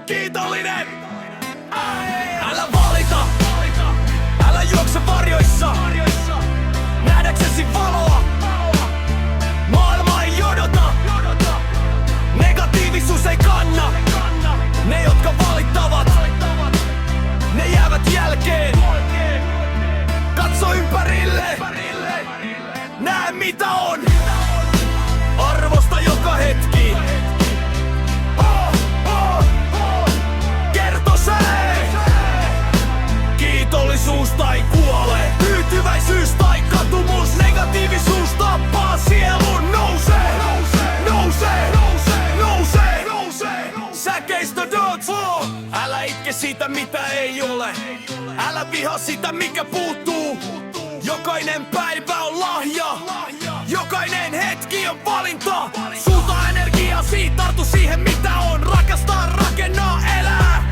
kiitollinen. Älä valita, älä juokse varjoissa, nähdäksesi valoa. Maailma ei odota, negatiivisuus ei kanna. Ne jotka valittavat, ne jäävät jälkeen. Katso ympärille, näe mitä on. Arvosta joka hetki. Kerto se. Kiitollisuus tai kuole, tyytyväisyys tai katumus, negatiivisuus tappaa sielun. Nouse, nouse, nouse, nouse. Säkeistö don't fall. Älä itke siitä mitä ei ole, älä vihaa sitä mikä puuttuu. Jokainen päivä on lahja, jokainen hetki on valinta. Suunta energiasi, tartu siihen mitä on. Rakastaa, rakennaa, elää.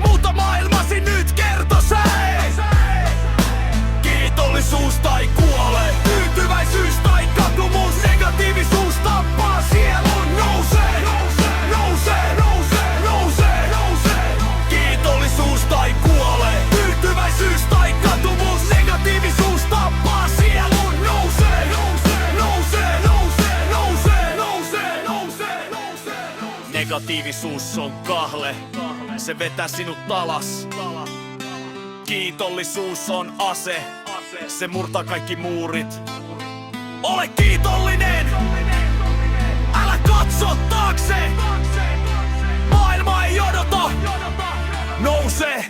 Muuta maailmasi nyt, kerto se. Kiitollisuus tai kuole, tyytyväisyys tai katumus, negatiivisuus tappaa sielun. Nouse, nouse, nouse, nouse, nouse. Kiitollisuus tai kuole, tyytyväisyys tai katumus, negatiivisuus tappaa sielun. Nouse, nouse, nouse, nouse, nouse, nouse, nouse. Negatiivisuus on kahle, se vetää sinut alas. Kiitollisuus on ase, se murtaa kaikki muurit. Ole kiitollinen, älä katso taakse. Maailma ei odota. Nouse,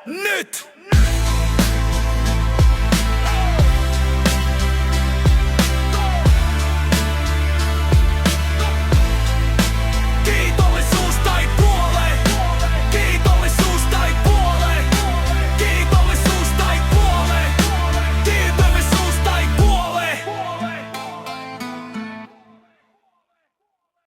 nyt!